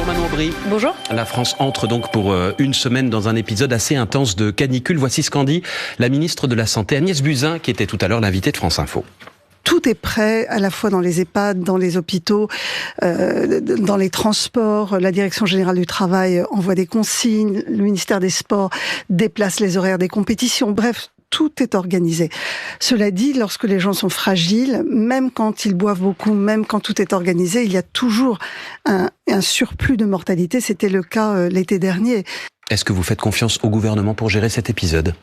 Manon Aubry. Bonjour. La France entre donc pour une semaine dans un épisode assez intense de canicule. Voici ce qu'en dit la ministre de la Santé, Agnès Buzyn, qui était tout à l'heure l'invitée de France Info. Tout est prêt, à la fois dans les EHPAD, dans les hôpitaux, dans les transports. La Direction générale du travail envoie des consignes, le ministère des Sports déplace les horaires des compétitions. Bref, tout est organisé. Cela dit, lorsque les gens sont fragiles, même quand ils boivent beaucoup, même quand tout est organisé, il y a toujours un surplus de mortalité. C'était le cas l'été dernier. Est-ce que vous faites confiance au gouvernement pour gérer cet épisode ?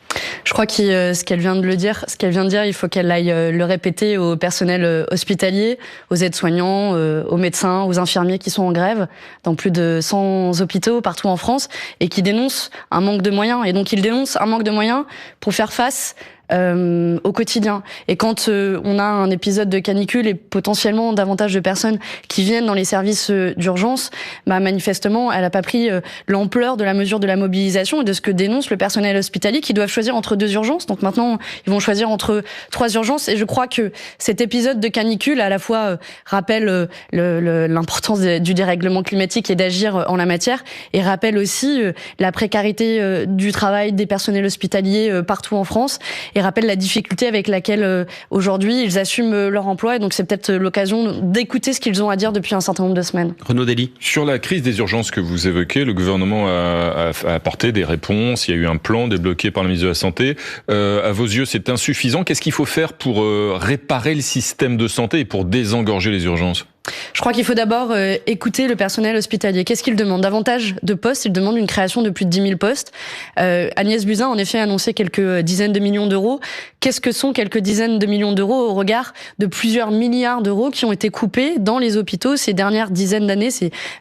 Je crois que ce qu'elle vient de dire, il faut qu'elle aille le répéter au personnel hospitalier, aux aides-soignants, aux médecins, aux infirmiers qui sont en grève dans plus de 100 hôpitaux partout en France et qui dénoncent un manque de moyens. Et donc ils dénoncent un manque de moyens pour faire face au quotidien. Et quand on a un épisode de canicule et potentiellement davantage de personnes qui viennent dans les services d'urgence, manifestement, elle n'a pas pris l'ampleur de la mesure de la mobilisation et de ce que dénonce le personnel hospitalier qui doivent choisir entre 2 urgences. Donc maintenant, ils vont choisir entre 3 urgences. Et je crois que cet épisode de canicule, à la fois, rappelle l'importance du dérèglement climatique et d'agir en la matière, et rappelle aussi la précarité du travail des personnels hospitaliers partout en France, et rappelle la difficulté avec laquelle aujourd'hui ils assument leur emploi. Et donc c'est peut-être l'occasion d'écouter ce qu'ils ont à dire depuis un certain nombre de semaines. Renaud Dely. Sur la crise des urgences que vous évoquez, le gouvernement a apporté des réponses. Il y a eu un plan débloqué par le ministre de la Santé. À vos yeux, c'est insuffisant. Qu'est-ce qu'il faut faire pour réparer le système de santé et pour désengorger les urgences ? Je crois qu'il faut d'abord écouter le personnel hospitalier. Qu'est-ce qu'il demande ? Davantage de postes. Il demande une création de plus de 10 000 postes. Agnès Buzyn, en effet, a annoncé quelques dizaines de millions d'euros. Qu'est-ce que sont quelques dizaines de millions d'euros au regard de plusieurs milliards d'euros qui ont été coupés dans les hôpitaux ces dernières dizaines d'années,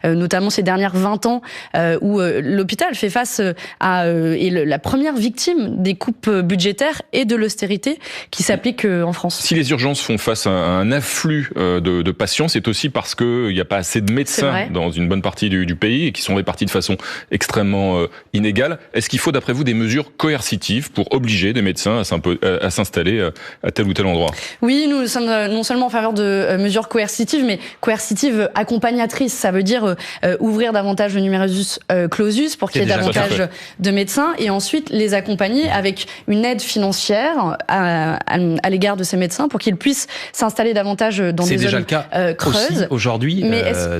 notamment ces dernières 20 ans, où l'hôpital fait face à la première victime des coupes budgétaires et de l'austérité qui s'appliquent en France. Si les urgences font face à un afflux de patients, c'est aussi parce qu'il n'y a pas assez de médecins dans une bonne partie du pays et qui sont répartis de façon extrêmement inégale. Est-ce qu'il faut, d'après vous, des mesures coercitives pour obliger des médecins à s'installer à tel ou tel endroit ? Oui, nous sommes non seulement en faveur de mesures coercitives, mais coercitives accompagnatrices. Ça veut dire ouvrir davantage le numerus clausus pour qu'il y ait davantage de médecins et ensuite les accompagner avec une aide financière à l'égard de ces médecins pour qu'ils puissent s'installer davantage dans des zones creuses. Aussi, aujourd'hui,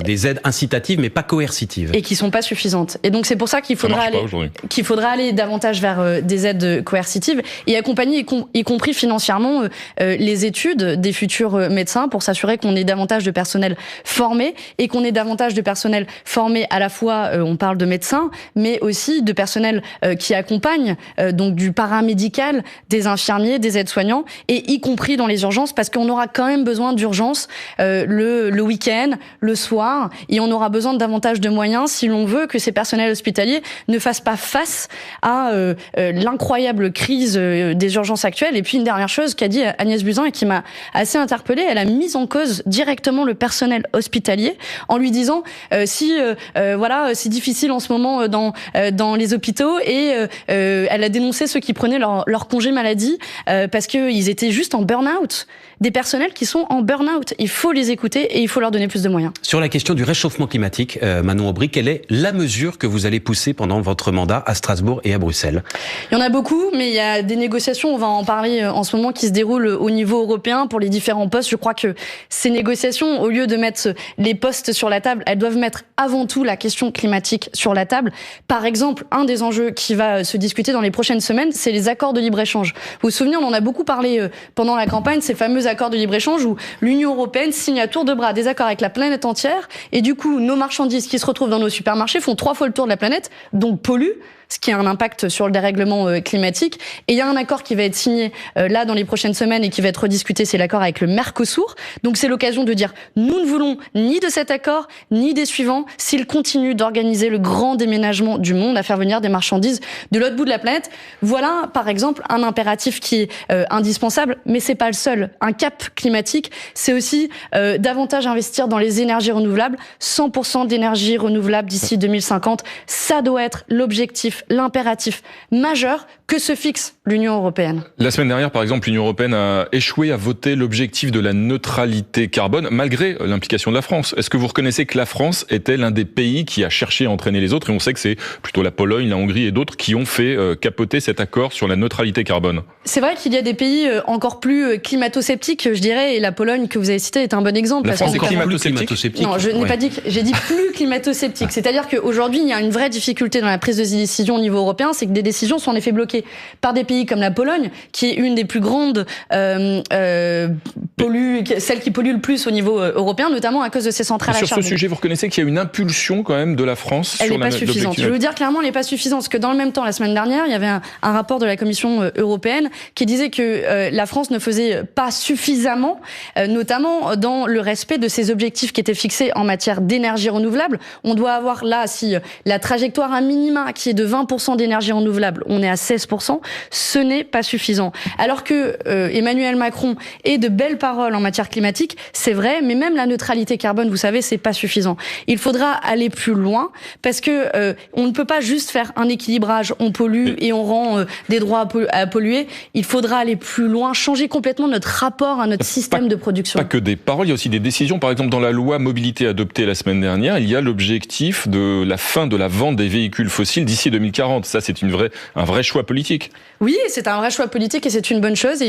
des aides incitatives, mais pas coercitives. Et qui sont pas suffisantes. Et donc, c'est pour ça qu'il faudra aller davantage vers des aides coercitives et accompagner, y compris financièrement, les études des futurs médecins pour s'assurer qu'on ait davantage de personnel formé et qu'on ait davantage de personnel formé à la fois, on parle de médecins, mais aussi de personnel qui accompagne, donc du paramédical, des infirmiers, des aides-soignants, et y compris dans les urgences, parce qu'on aura quand même besoin d'urgence le week-end, le soir, et on aura besoin de davantage de moyens si l'on veut que ces personnels hospitaliers ne fassent pas face à l'incroyable crise des urgences actuelles. Et puis une dernière chose qu'a dit Agnès Buzyn et qui m'a assez interpellée, elle a mis en cause directement le personnel hospitalier en lui disant c'est difficile en ce moment dans les hôpitaux, et elle a dénoncé ceux qui prenaient leur congé maladie parce qu'ils étaient juste en burn-out. Des personnels qui sont en burn-out. Il faut les écouter et il faut leur donner plus de moyens. Sur la question du réchauffement climatique, Manon Aubry, quelle est la mesure que vous allez pousser pendant votre mandat à Strasbourg et à Bruxelles ? Il y en a beaucoup, mais il y a des négociations, on va en parler en ce moment, qui se déroulent au niveau européen pour les différents postes. Je crois que ces négociations, au lieu de mettre les postes sur la table, elles doivent mettre avant tout la question climatique sur la table. Par exemple, un des enjeux qui va se discuter dans les prochaines semaines, c'est les accords de libre-échange. Vous vous souvenez, on en a beaucoup parlé pendant la campagne, ces fameux accords de libre-échange où l'Union européenne signe à tour de bras des accords avec la planète entière, et du coup, nos marchandises qui se retrouvent dans nos supermarchés font 3 fois le tour de la planète, donc polluent, ce qui a un impact sur le dérèglement climatique. Et il y a un accord qui va être signé là dans les prochaines semaines et qui va être rediscuté, c'est l'accord avec le Mercosur. Donc c'est l'occasion de dire, nous ne voulons ni de cet accord, ni des suivants, s'il continue d'organiser le grand déménagement du monde, à faire venir des marchandises de l'autre bout de la planète. Voilà, par exemple, un impératif qui est indispensable, mais c'est pas le seul. Un cap climatique, c'est aussi davantage investir dans les énergies renouvelables. 100% d'énergie renouvelable d'ici 2050, ça doit être l'objectif l'impératif majeur que se fixe l'Union européenne. La semaine dernière, par exemple, l'Union européenne a échoué à voter l'objectif de la neutralité carbone, malgré l'implication de la France. Est-ce que vous reconnaissez que la France était l'un des pays qui a cherché à entraîner les autres, et on sait que c'est plutôt la Pologne, la Hongrie et d'autres qui ont fait capoter cet accord sur la neutralité carbone? C'est vrai qu'il y a des pays encore plus climato-sceptiques, je dirais, et la Pologne que vous avez citée est un bon exemple. La France est climato-sceptique? Non, je n'ai pas dit, j'ai dit plus climato-sceptique. C'est-à-dire qu'aujourd'hui, il y a une vraie difficulté dans la prise de décision au niveau européen, c'est que des décisions sont en effet bloquées par des pays comme la Pologne, qui est une des plus grandes celle qui pollue le plus au niveau européen, notamment à cause de ses centrales à charbon. Sur ce sujet, vous reconnaissez qu'il y a une impulsion quand même de la France? Elle n'est pas suffisante. Je veux dire clairement, elle n'est pas suffisante, parce que dans le même temps, la semaine dernière, il y avait un rapport de la Commission européenne qui disait que la France ne faisait pas suffisamment, notamment dans le respect de ses objectifs qui étaient fixés en matière d'énergie renouvelable. On doit avoir là, si la trajectoire à minima qui est de 20% d'énergie renouvelable, on est à 16%, ce n'est pas suffisant. Alors que Emmanuel Macron ait de belles paroles en matière climatique, c'est vrai, mais même la neutralité carbone, vous savez, c'est pas suffisant. Il faudra aller plus loin, parce que on ne peut pas juste faire un équilibrage, on pollue et on rend des droits à polluer. Il faudra aller plus loin, changer complètement notre rapport à notre système de production. Pas que des paroles, il y a aussi des décisions. Par exemple, dans la loi mobilité adoptée la semaine dernière, il y a l'objectif de la fin de la vente des véhicules fossiles d'ici 2040. Ça, c'est un vrai choix politique. Oui, c'est un vrai choix politique et c'est une bonne chose. Et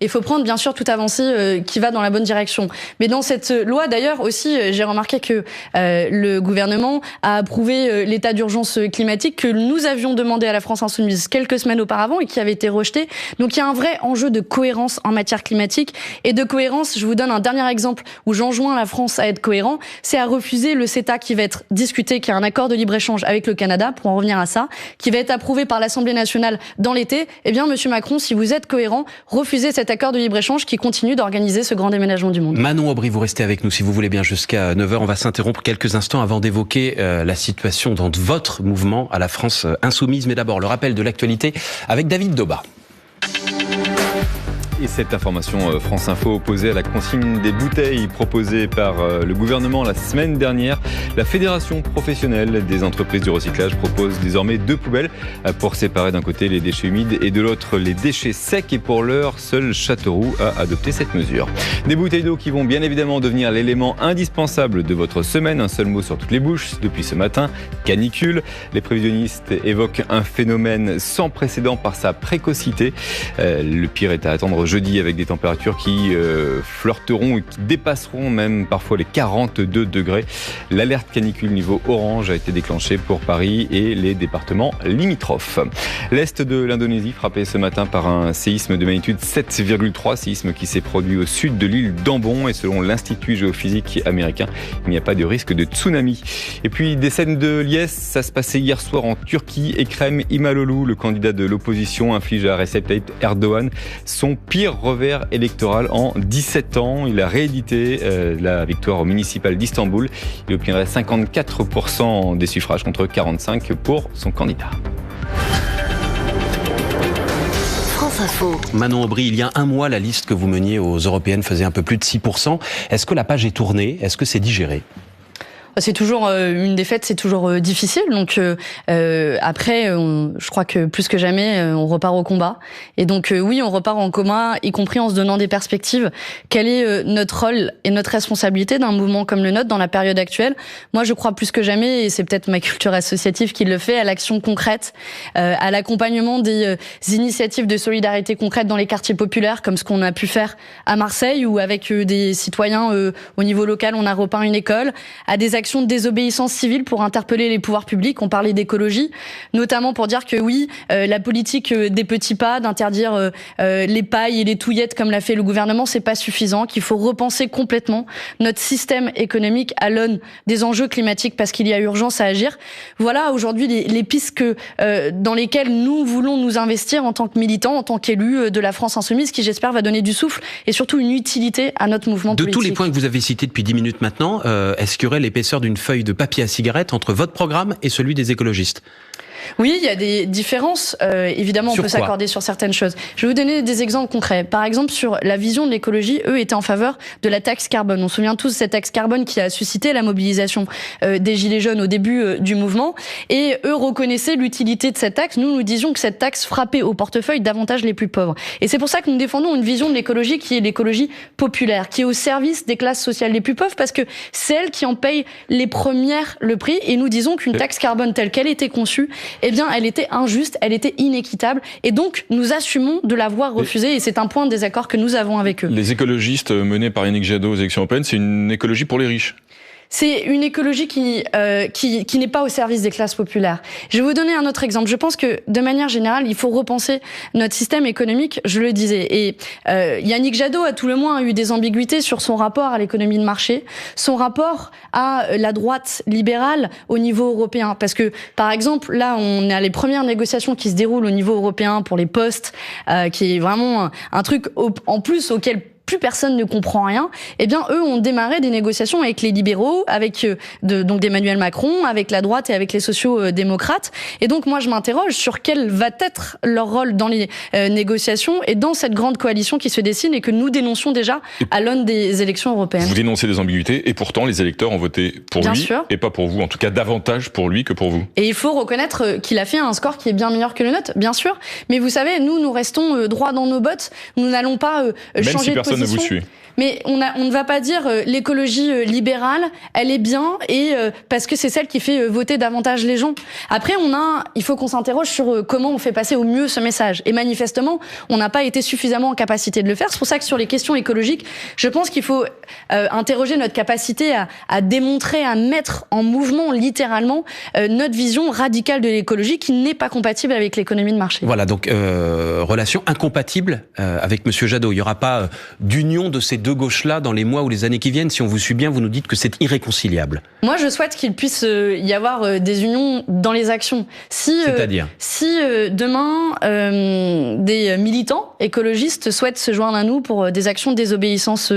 il faut prendre bien sûr toute avancée qui va dans la bonne direction. Mais dans cette loi, d'ailleurs, aussi, j'ai remarqué que le gouvernement a approuvé l'état d'urgence climatique que nous avions demandé à la France Insoumise quelques semaines auparavant et qui avait été rejeté. Donc il y a un vrai enjeu de cohérence en matière climatique. Et de cohérence, je vous donne un dernier exemple où j'enjoins la France à être cohérent, c'est à refuser le CETA qui va être discuté, qui est un accord de libre-échange avec le Canada, pour en revenir à ça, qui va être approuvé par l'Assemblée nationale dans l'été. Eh bien, Monsieur Macron, si vous êtes cohérent, refusez cet accord de libre-échange qui continue d'organiser ce grand déménagement du monde. Manon Aubry, vous restez avec nous si vous voulez bien jusqu'à 9h. On va s'interrompre quelques instants avant d'évoquer la situation dans votre mouvement à la France Insoumise. Mais d'abord, le rappel de l'actualité avec David Doba. Et cette information France Info opposée à la consigne des bouteilles proposée par le gouvernement la semaine dernière. La Fédération professionnelle des entreprises du recyclage propose désormais 2 poubelles pour séparer d'un côté les déchets humides et de l'autre les déchets secs. Et pour l'heure, seul Châteauroux a adopté cette mesure. Des bouteilles d'eau qui vont bien évidemment devenir l'élément indispensable de votre semaine. Un seul mot sur toutes les bouches depuis ce matin, canicule. Les prévisionnistes évoquent un phénomène sans précédent par sa précocité. Le pire est à attendre jeudi avec des températures qui flirteront et qui dépasseront même parfois les 42 degrés. L'alerte canicule niveau orange a été déclenchée pour Paris et les départements limitrophes. L'est de l'Indonésie frappé ce matin par un séisme de magnitude 7,3, séisme qui s'est produit au sud de l'île d'Ambon et selon l'Institut géophysique américain, il n'y a pas de risque de tsunami. Et puis des scènes de liesse, ça se passait hier soir en Turquie. Ekrem İmamoğlu, le candidat de l'opposition, inflige à Recep Tayyip Erdogan son pire revers électoral en 17 ans. Il a réédité la victoire au municipal d'Istanbul. Il obtiendrait 54% des suffrages contre 45% pour son candidat. France Info. Manon Aubry, il y a un mois, la liste que vous meniez aux Européennes faisait un peu plus de 6%. Est-ce que la page est tournée? Est-ce que c'est digéré? C'est toujours une défaite, c'est toujours difficile. Donc après, je crois que plus que jamais, on repart au combat. Et donc oui, on repart en commun, y compris en se donnant des perspectives. Quel est notre rôle et notre responsabilité d'un mouvement comme le nôtre dans la période actuelle? Moi, je crois plus que jamais, et c'est peut-être ma culture associative qui le fait, à l'action concrète, à l'accompagnement des initiatives de solidarité concrète dans les quartiers populaires, comme ce qu'on a pu faire à Marseille, où avec des citoyens au niveau local, on a repeint une école, à des actions de désobéissance civile pour interpeller les pouvoirs publics. On parlait d'écologie, notamment pour dire que oui, la politique des petits pas, d'interdire les pailles et les touillettes comme l'a fait le gouvernement, c'est pas suffisant, qu'il faut repenser complètement notre système économique à l'aune des enjeux climatiques parce qu'il y a urgence à agir. Voilà aujourd'hui les pistes dans lesquelles nous voulons nous investir en tant que militants, en tant qu'élus de la France Insoumise, qui j'espère va donner du souffle et surtout une utilité à notre mouvement politique. De tous les points que vous avez cités depuis 10 minutes maintenant, est-ce qu'il y aurait l'épaisseur d'une feuille de papier à cigarette entre votre programme et celui des écologistes? Oui, il y a des différences. Évidemment, on peut s'accorder sur certaines choses. Je vais vous donner des exemples concrets. Par exemple, sur la vision de l'écologie, eux étaient en faveur de la taxe carbone. On se souvient tous de cette taxe carbone qui a suscité la mobilisation des Gilets jaunes au début du mouvement. Et eux reconnaissaient l'utilité de cette taxe. Nous disions que cette taxe frappait au portefeuille davantage les plus pauvres. Et c'est pour ça que nous défendons une vision de l'écologie qui est l'écologie populaire, qui est au service des classes sociales les plus pauvres, parce que c'est elles qui en payent les premières le prix. Et nous disons qu'une taxe carbone telle qu'elle était conçue, eh bien, elle était injuste, elle était inéquitable. Et donc, nous assumons de l'avoir refusée. Et c'est un point de désaccord que nous avons avec eux. Les écologistes menés par Yannick Jadot aux élections européennes, c'est une écologie pour les riches. C'est une écologie qui n'est pas au service des classes populaires. Je vais vous donner un autre exemple. Je pense que, de manière générale, il faut repenser notre système économique, je le disais. Et Yannick Jadot, à tout le moins, a eu des ambiguïtés sur son rapport à l'économie de marché, son rapport à la droite libérale au niveau européen. Parce que, par exemple, là, on a les premières négociations qui se déroulent au niveau européen pour les postes, qui est vraiment un truc en plus auquel plus personne ne comprend rien. Eh bien, eux ont démarré des négociations avec les libéraux, avec donc d'Emmanuel Macron, avec la droite et avec les sociaux-démocrates. Et donc, moi, je m'interroge sur quel va être leur rôle dans les négociations et dans cette grande coalition qui se dessine et que nous dénoncions déjà à l'aune des élections européennes. Vous dénoncez des ambiguïtés et pourtant, les électeurs ont voté pour bien lui sûr. Et pas pour vous. En tout cas, davantage pour lui que pour vous. Et il faut reconnaître qu'il a fait un score qui est bien meilleur que le nôtre, bien sûr. Mais vous savez, nous restons droits dans nos bottes. Nous n'allons pas changer de position. Ne vous suit. Mais on ne va pas dire l'écologie libérale, elle est bien et parce que c'est celle qui fait voter davantage les gens. Après, il faut qu'on s'interroge sur comment on fait passer au mieux ce message. Et manifestement, on n'a pas été suffisamment en capacité de le faire. C'est pour ça que sur les questions écologiques, je pense qu'il faut interroger notre capacité à démontrer, à mettre en mouvement littéralement notre vision radicale de l'écologie qui n'est pas compatible avec l'économie de marché. Voilà, donc relation incompatible avec Monsieur Jadot. Il n'y aura pas d'union de ces deux gauches-là dans les mois ou les années qui viennent. Si on vous suit bien, vous nous dites que c'est irréconciliable. Moi, je souhaite qu'il puisse y avoir des unions dans les actions. C'est-à-dire si demain, des militants écologistes souhaitent se joindre à nous pour des actions de désobéissance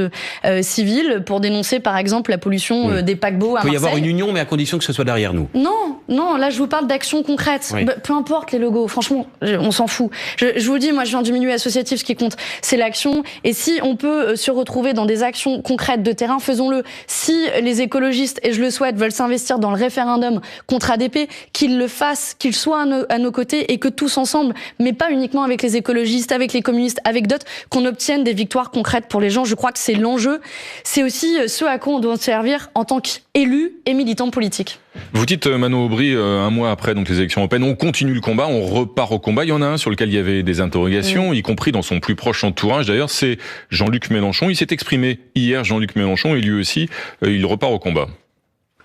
civile, pour dénoncer, par exemple, la pollution des paquebots à Marseille. Il peut y avoir une union, mais à condition que ce soit derrière nous. Non, là, je vous parle d'actions concrètes. Oui. Peu importe les logos, franchement, on s'en fout. Je vous le dis, moi, je viens du milieu associatif, ce qui compte, c'est l'action. Et si on peut se retrouver dans des actions concrètes de terrain, faisons-le. Si les écologistes, et je le souhaite, veulent s'investir dans le référendum contre ADP, qu'ils le fassent, qu'ils soient à nos côtés et que tous ensemble, mais pas uniquement avec les écologistes, avec les communistes, avec d'autres, qu'on obtienne des victoires concrètes pour les gens. Je crois que c'est l'enjeu. C'est aussi ce à quoi on doit servir en tant qu'élus et militants politiques. Vous dites, Manon Aubry, un mois après donc les élections européennes, on continue le combat, on repart au combat. Il y en a un sur lequel il y avait des interrogations, y compris dans son plus proche entourage. D'ailleurs, c'est Jean-Luc Mélenchon. Il s'est exprimé hier, Jean-Luc Mélenchon, et lui aussi, il repart au combat.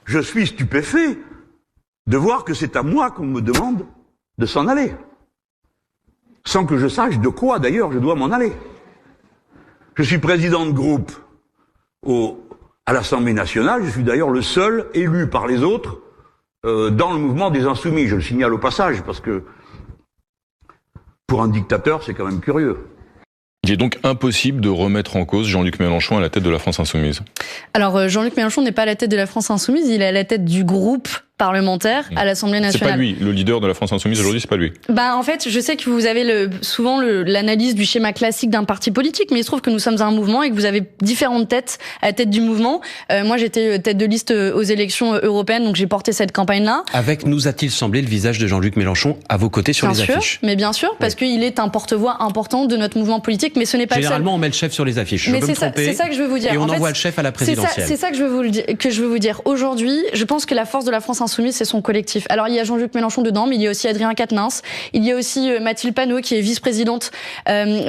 Je suis stupéfait de voir que c'est à moi qu'on me demande de s'en aller. Sans que je sache de quoi, d'ailleurs, je dois m'en aller. Je suis président de groupe à l'Assemblée nationale. Je suis d'ailleurs le seul élu par les autres dans le mouvement des Insoumis. Je le signale au passage, parce que pour un dictateur, c'est quand même curieux. Il est donc impossible de remettre en cause Jean-Luc Mélenchon à la tête de la France Insoumise. Alors, Jean-Luc Mélenchon n'est pas à la tête de la France Insoumise, il est à la tête du groupe parlementaire à l'Assemblée nationale. C'est pas lui, le leader de la France Insoumise aujourd'hui, c'est pas lui. En fait, je sais que vous avez souvent l'analyse du schéma classique d'un parti politique, mais il se trouve que nous sommes un mouvement et que vous avez différentes têtes à la tête du mouvement. Moi, j'étais tête de liste aux élections européennes, donc j'ai porté cette campagne-là. Avec, nous a-t-il semblé, le visage de Jean-Luc Mélenchon à vos côtés sur les affiches. Mais bien sûr, parce qu'il est un porte-voix important de notre mouvement politique, mais ce n'est pas Généralement, le seul. on met le chef sur les affiches. Mais c'est ça que je veux vous dire. Et on envoie le chef à la présidentielle. C'est ça que je veux vous dire. Aujourd'hui, je pense que la force de la France Insoumise, c'est son collectif. Alors, il y a Jean-Luc Mélenchon dedans, mais il y a aussi Adrien Quatennens. Il y a aussi Mathilde Panot, qui est vice-présidente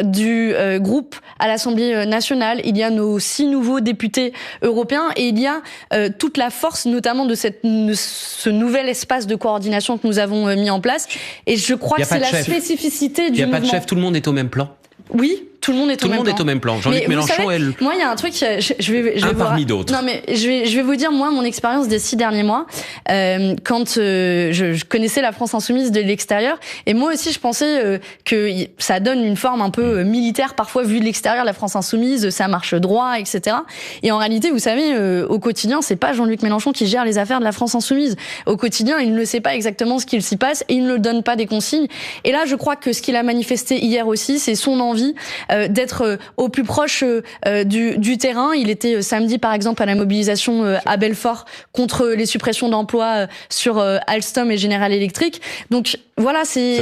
du groupe à l'Assemblée nationale. Il y a nos 6 nouveaux députés européens et il y a toute la force, notamment de ce nouvel espace de coordination que nous avons mis en place. Et je crois que c'est la spécificité du mouvement. Il n'y a pas de chef, tout le monde est au même plan. Oui, tout le monde est au même plan. Jean-Luc Mélenchon, moi, il y a un truc, je vais parmi d'autres. Non, mais je vais vous dire, moi, mon expérience des 6 derniers mois, quand je connaissais la France insoumise de l'extérieur, et moi aussi, je pensais que ça donne une forme un peu militaire, parfois, vu de l'extérieur, la France insoumise, ça marche droit, etc. Et en réalité, vous savez, au quotidien, c'est pas Jean-Luc Mélenchon qui gère les affaires de la France insoumise. Au quotidien, il ne sait pas exactement ce qu'il s'y passe et il ne donne pas des consignes. Et là, je crois que ce qu'il a manifesté hier aussi, c'est son envie d'être au plus proche du terrain. Il était samedi, par exemple, à la mobilisation à Belfort contre les suppressions d'emplois sur Alstom et General Electric. Donc voilà, si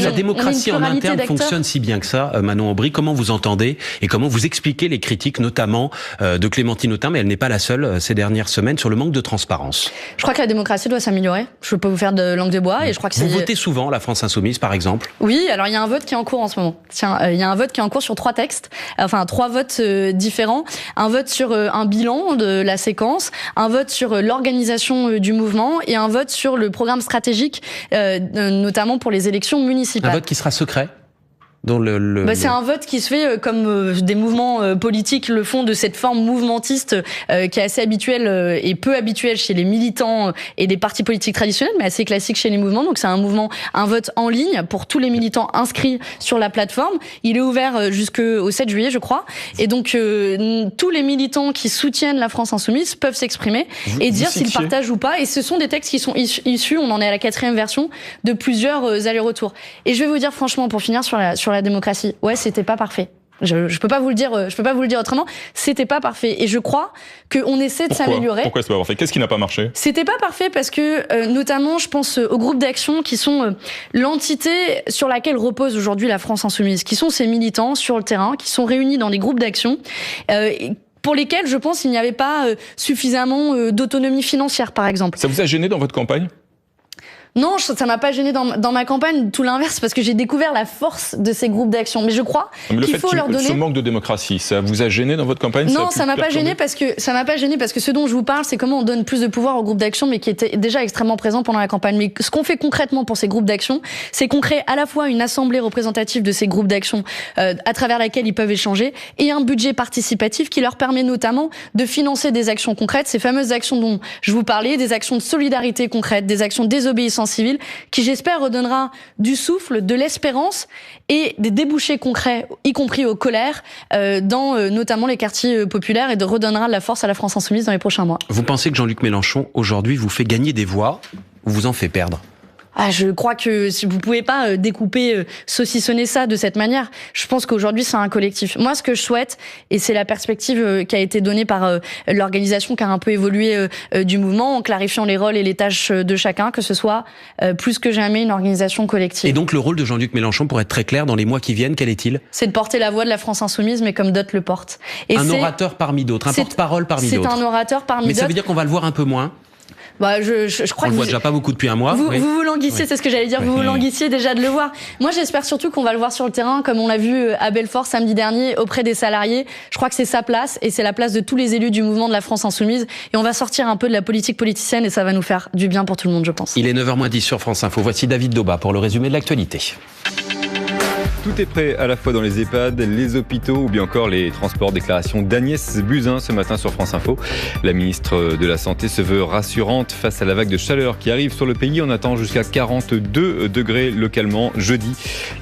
la démocratie en interne fonctionne si bien que ça, Manon Aubry, comment vous entendez et comment vous expliquez les critiques, notamment de Clémentine Autain, mais elle n'est pas la seule ces dernières semaines, sur le manque de transparence? Je crois que la démocratie doit s'améliorer. Je ne veux pas vous faire de langue de bois. Et je crois que vous votez souvent la France insoumise, par exemple? Oui, alors il y a un vote qui est en cours en ce moment. Tiens, il y a un vote qui est en cours sur 3 textes, enfin 3 votes différents. Un vote sur un bilan de la séquence, un vote sur l'organisation du mouvement et un vote sur le programme stratégique, notamment pour les élections municipales. Un vote qui sera secret? C'est un vote qui se fait comme des mouvements politiques le font, de cette forme mouvementiste qui est assez habituelle et peu habituelle chez les militants et des partis politiques traditionnels, mais assez classique chez les mouvements. Donc c'est un vote en ligne pour tous les militants inscrits sur la plateforme. Il est ouvert jusqu'au 7 juillet, je crois. Et donc tous les militants qui soutiennent la France insoumise peuvent s'exprimer et dire s'ils partagent ou pas. Et ce sont des textes qui sont issus, on en est à la 4e version, de plusieurs allers-retours. Et je vais vous dire franchement, pour finir sur la démocratie, ouais, c'était pas parfait. Je peux pas vous le dire autrement. C'était pas parfait. Et je crois qu'on essaie de s'améliorer. Pourquoi c'est pas parfait? Qu'est-ce qui n'a pas marché? C'était pas parfait parce que, notamment, je pense aux groupes d'action qui sont l'entité sur laquelle repose aujourd'hui la France insoumise, qui sont ces militants sur le terrain, qui sont réunis dans des groupes d'action, pour lesquels, je pense, il n'y avait pas suffisamment d'autonomie financière, par exemple. Ça vous a gêné dans votre campagne? Non, ça m'a pas gêné dans ma campagne, tout l'inverse, parce que j'ai découvert la force de ces groupes d'action. Mais je crois qu'il faut leur donner... Ce manque de démocratie, ça vous a gêné dans votre campagne? Non, ça m'a pas gêné parce que ce dont je vous parle, c'est comment on donne plus de pouvoir aux groupes d'action, mais qui étaient déjà extrêmement présents pendant la campagne. Mais ce qu'on fait concrètement pour ces groupes d'action, c'est qu'on crée à la fois une assemblée représentative de ces groupes d'action, à travers laquelle ils peuvent échanger, et un budget participatif qui leur permet notamment de financer des actions concrètes, ces fameuses actions dont je vous parlais, des actions de solidarité concrètes, des actions de désobéissance civile, qui j'espère redonnera du souffle, de l'espérance et des débouchés concrets, y compris aux colères, dans notamment les quartiers populaires, et de redonnera de la force à la France insoumise dans les prochains mois. Vous pensez que Jean-Luc Mélenchon, aujourd'hui, vous fait gagner des voix ou vous en fait perdre? Je crois que vous pouvez pas découper, saucissonner ça de cette manière. Je pense qu'aujourd'hui, c'est un collectif. Moi, ce que je souhaite, et c'est la perspective qui a été donnée par l'organisation qui a un peu évolué du mouvement, en clarifiant les rôles et les tâches de chacun, que ce soit plus que jamais une organisation collective. Et donc, le rôle de Jean-Luc Mélenchon, pour être très clair, dans les mois qui viennent, quel est-il? C'est de porter la voix de la France insoumise, mais comme d'autres le portent. Et un orateur parmi d'autres, un porte-parole parmi d'autres. C'est un orateur parmi d'autres. Mais ça veut dire qu'on va le voir un peu moins? Je crois on le voit déjà pas beaucoup depuis un mois. Vous languissiez, c'est ce que j'allais dire. Vous languissiez déjà de le voir. Moi, j'espère surtout qu'on va le voir sur le terrain, comme on l'a vu à Belfort samedi dernier, auprès des salariés. Je crois que c'est sa place, et c'est la place de tous les élus du mouvement de la France insoumise. Et on va sortir un peu de la politique politicienne, et ça va nous faire du bien pour tout le monde, je pense. Il est 9h10 sur France Info. Voici David Daubas pour le résumé de l'actualité. Tout est prêt à la fois dans les EHPAD, les hôpitaux ou bien encore les transports. Déclaration d'Agnès Buzyn ce matin sur France Info. La ministre de la Santé se veut rassurante face à la vague de chaleur qui arrive sur le pays. On attend jusqu'à 42 degrés localement jeudi.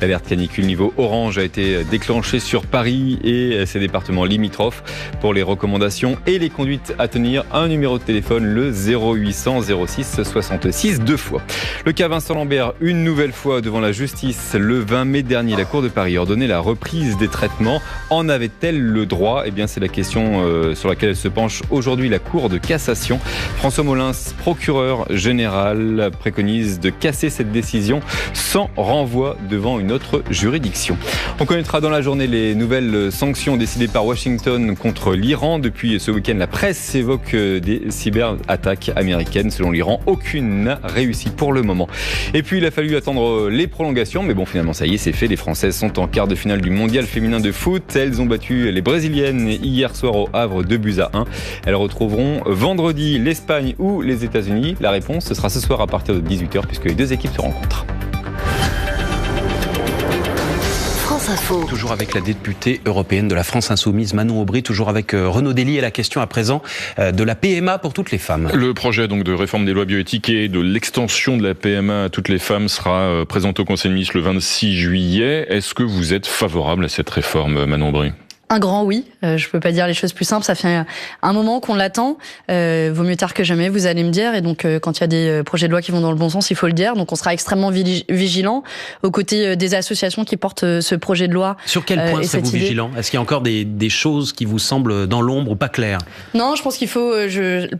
L'alerte canicule niveau orange a été déclenchée sur Paris et ses départements limitrophes. Pour les recommandations et les conduites à tenir, un numéro de téléphone, le 0800 06 66 2 fois. Le cas Vincent Lambert, une nouvelle fois devant la justice. Le 20 mai dernier, la Cour de Paris ordonnait la reprise des traitements. En avait-elle le droit? Eh bien, c'est la question sur laquelle elle se penche aujourd'hui la Cour de cassation. François Molins, procureur général, préconise de casser cette décision sans renvoi devant une autre juridiction. On connaîtra dans la journée les nouvelles sanctions décidées par Washington contre l'Iran. Depuis ce week-end, la presse évoque des cyberattaques américaines. Selon l'Iran, aucune n'a réussi pour le moment. Et puis, il a fallu attendre les prolongations. Mais bon, finalement, ça y est, c'est fait. Les Françaises sont en quart de finale du mondial féminin de foot. Elles ont battu les Brésiliennes hier soir au Havre 2-1. Elles retrouveront vendredi l'Espagne ou les États-Unis. La réponse, ce sera ce soir à partir de 18h puisque les deux équipes se rencontrent. France France Info. Toujours avec la députée européenne de la France Insoumise, Manon Aubry, toujours avec Renaud Dely et la question à présent de la PMA pour toutes les femmes. Le projet donc de réforme des lois bioéthiques et de l'extension de la PMA à toutes les femmes sera présenté au Conseil des ministres le 26 juillet. Est-ce que vous êtes favorable à cette réforme, Manon Aubry ? Un grand oui, je peux pas dire les choses plus simples, ça fait un moment qu'on l'attend, vaut mieux tard que jamais, vous allez me dire, et donc quand il y a des projets de loi qui vont dans le bon sens, il faut le dire, donc on sera extrêmement vigilant aux côtés des associations qui portent ce projet de loi. Sur quel point serez-vous vigilant ? Est-ce qu'il y a encore des choses qui vous semblent dans l'ombre ou pas claires ? Non, je pense qu'il faut,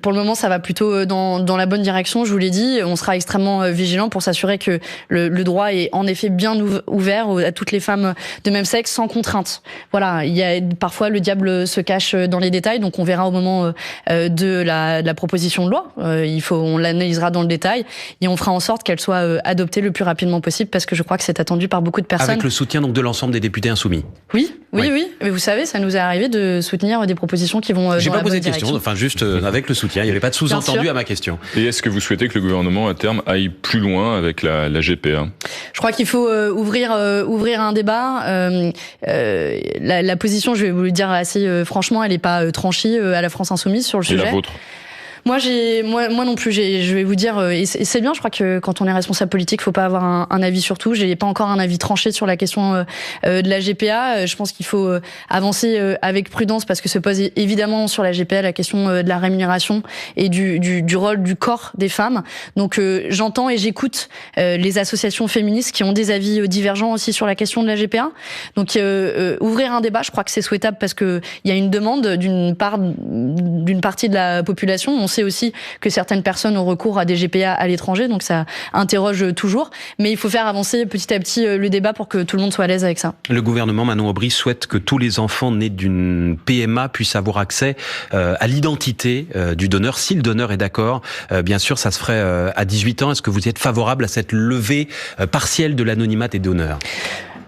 pour le moment ça va plutôt dans la bonne direction, je vous l'ai dit, on sera extrêmement vigilant pour s'assurer que le droit est en effet bien ouvert à toutes les femmes de même sexe sans contrainte. Voilà, il y a parfois le diable se cache dans les détails, donc on verra au moment de la proposition de loi. On l'analysera dans le détail et on fera en sorte qu'elle soit adoptée le plus rapidement possible parce que je crois que c'est attendu par beaucoup de personnes. Avec le soutien donc de l'ensemble des députés insoumis. Oui. Mais vous savez, ça nous est arrivé de soutenir des propositions qui vont dans la bonne direction. J'ai pas posé de question, enfin juste avec le soutien. Il n'y avait pas de sous-entendu à ma question. Et est-ce que vous souhaitez que le gouvernement à terme aille plus loin avec la GPA ? Je crois qu'il faut ouvrir un débat. La position, je vais vous le dire assez franchement, elle n'est pas tranchée à la France Insoumise sur le sujet. Et la vôtre ? Moi non plus. Je vais vous dire, et c'est bien. Je crois que quand on est responsable politique, faut pas avoir un avis sur tout. J'ai pas encore un avis tranché sur la question de la GPA. Je pense qu'il faut avancer avec prudence parce que se pose évidemment sur la GPA la question de la rémunération et du rôle du corps des femmes. Donc j'entends et j'écoute les associations féministes qui ont des avis divergents aussi sur la question de la GPA. Donc ouvrir un débat, je crois que c'est souhaitable parce que il y a une demande d'une partie de la population. On sait aussi que certaines personnes ont recours à des GPA à l'étranger, donc ça interroge toujours. Mais il faut faire avancer petit à petit le débat pour que tout le monde soit à l'aise avec ça. Le gouvernement, Manon Aubry, souhaite que tous les enfants nés d'une PMA puissent avoir accès à l'identité du donneur, si le donneur est d'accord. Bien sûr, ça se ferait à 18 ans. Est-ce que vous êtes favorable à cette levée partielle de l'anonymat des donneurs ?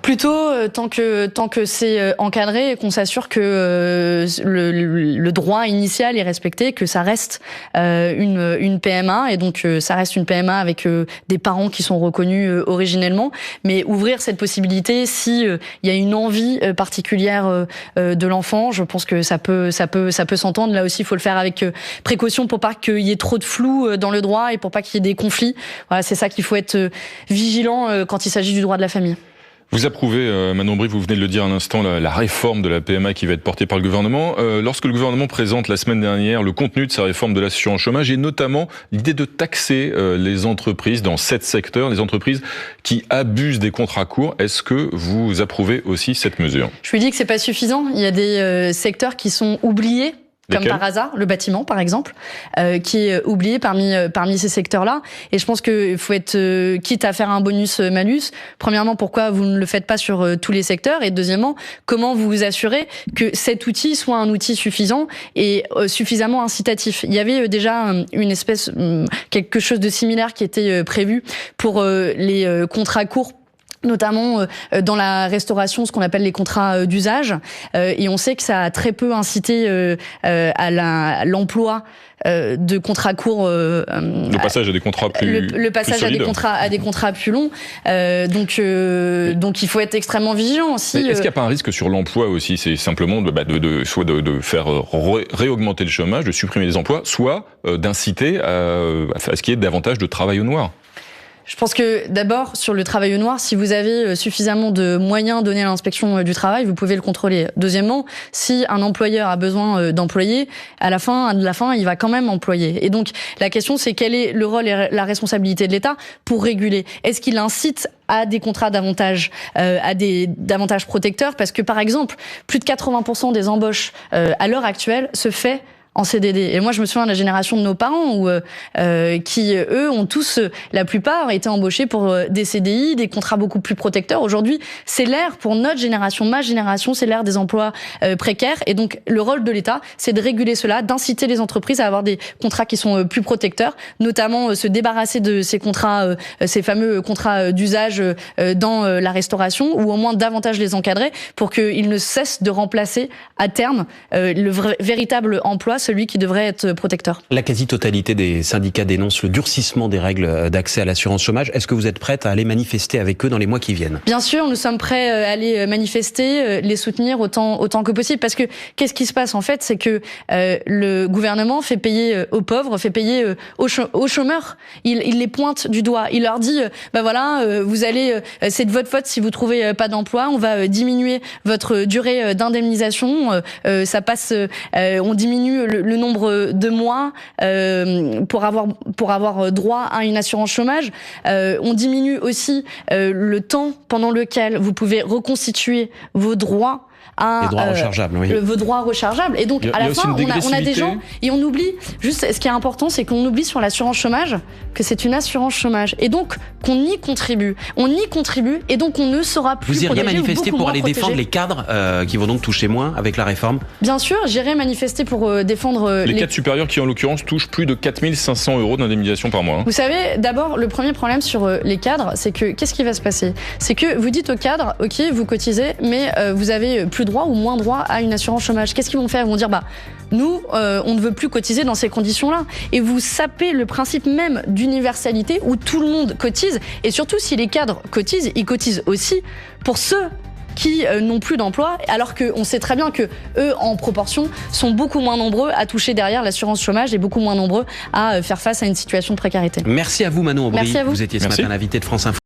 Plutôt tant que c'est encadré et qu'on s'assure que le droit initial est respecté, que ça reste une PMA et donc ça reste une PMA avec des parents qui sont reconnus originellement, mais ouvrir cette possibilité si il y a une envie particulière de l'enfant, je pense que ça peut s'entendre. Là aussi, il faut le faire avec précaution pour pas qu'il y ait trop de flou dans le droit et pour pas qu'il y ait des conflits. Voilà, c'est ça qu'il faut être vigilant quand il s'agit du droit de la famille. Vous approuvez, Manon Aubry, vous venez de le dire à l'instant, la réforme de la PMA qui va être portée par le gouvernement. Lorsque le gouvernement présente la semaine dernière le contenu de sa réforme de l'assurance chômage et notamment l'idée de taxer les entreprises dans 7 secteurs, les entreprises qui abusent des contrats courts, est-ce que vous approuvez aussi cette mesure ? Je lui dis que c'est pas suffisant. Il y a des secteurs qui sont oubliés. Comme par hasard, le bâtiment, par exemple, qui est oublié parmi ces secteurs-là. Et je pense qu'il faut être quitte à faire un bonus-malus. Premièrement, pourquoi vous ne le faites pas sur tous les secteurs ? Et deuxièmement, comment vous vous assurez que cet outil soit un outil suffisant et suffisamment incitatif ? Il y avait déjà quelque chose de similaire qui était prévu pour les contrats courts, notamment dans la restauration, ce qu'on appelle les contrats d'usage. Et on sait que ça a très peu incité à l'emploi de contrats courts. Le passage à des contrats plus le passage plus à des contrats plus longs. Donc il faut être extrêmement vigilant aussi. Est-ce qu'il n'y a pas un risque sur l'emploi aussi ? C'est simplement soit de faire réaugmenter le chômage, de supprimer les emplois, soit d'inciter à ce qu'il y ait davantage de travail au noir. Je pense que d'abord, sur le travail au noir, si vous avez suffisamment de moyens donnés à l'inspection du travail, vous pouvez le contrôler. Deuxièmement, si un employeur a besoin d'employer, à la fin, il va quand même employer. Et donc, la question, c'est quel est le rôle et la responsabilité de l'État pour réguler ? Est-ce qu'il incite à des contrats davantage protecteurs ? Parce que, par exemple, plus de 80% des embauches à l'heure actuelle se fait en CDD. Et moi, je me souviens de la génération de nos parents qui, eux, ont tous, la plupart, été embauchés pour des CDI, des contrats beaucoup plus protecteurs. Aujourd'hui, c'est l'ère, pour notre génération, ma génération, c'est l'ère des emplois précaires. Et donc, le rôle de l'État, c'est de réguler cela, d'inciter les entreprises à avoir des contrats qui sont plus protecteurs, notamment se débarrasser de ces contrats, ces fameux contrats d'usage dans la restauration, ou au moins davantage les encadrer pour qu'ils ne cessent de remplacer à terme le véritable emploi, celui qui devrait être protecteur. La quasi-totalité des syndicats dénoncent le durcissement des règles d'accès à l'assurance chômage. Est-ce que vous êtes prête à aller manifester avec eux dans les mois qui viennent? Bien sûr, nous sommes prêts à aller manifester, les soutenir autant que possible. Parce que qu'est-ce qui se passe en fait, c'est que le gouvernement fait payer aux pauvres, fait payer aux chômeurs. Il les pointe du doigt. Il leur dit, vous allez, c'est de votre faute si vous trouvez pas d'emploi. On va diminuer votre durée d'indemnisation. Ça passe, on diminue le nombre de mois pour avoir droit à une assurance chômage. On diminue aussi le temps pendant lequel vous pouvez reconstituer vos droits. Les droits rechargeables, oui. Vos droits rechargeables. Et donc, à la fin, on a des gens, et on oublie, juste, ce qui est important, c'est qu'on oublie sur l'assurance chômage que c'est une assurance chômage. Et donc, qu'on y contribue. On y contribue, et donc on ne sera plus protégé. Vous iriez manifester pour aller protégé. défendre les cadres qui vont donc toucher moins avec la réforme? Bien sûr, j'irai manifester pour défendre les cadres supérieurs qui, en l'occurrence, touchent plus de 4 500 € d'indemnisation par mois. Vous savez, d'abord, le premier problème sur les cadres, c'est que, qu'est-ce qui va se passer? C'est que vous dites aux cadres, ok, vous cotisez, mais vous avez plus droit ou moins droit à une assurance chômage. Qu'est-ce qu'ils vont faire? Ils vont dire, nous, on ne veut plus cotiser dans ces conditions-là. Et vous sapez le principe même d'universalité où tout le monde cotise. Et surtout, si les cadres cotisent, ils cotisent aussi pour ceux qui n'ont plus d'emploi, alors qu'on sait très bien que eux, en proportion, sont beaucoup moins nombreux à toucher derrière l'assurance chômage et beaucoup moins nombreux à faire face à une situation de précarité. Merci à vous, Manon Aubry. Merci à vous. Vous étiez ce matin l'invité de France Info.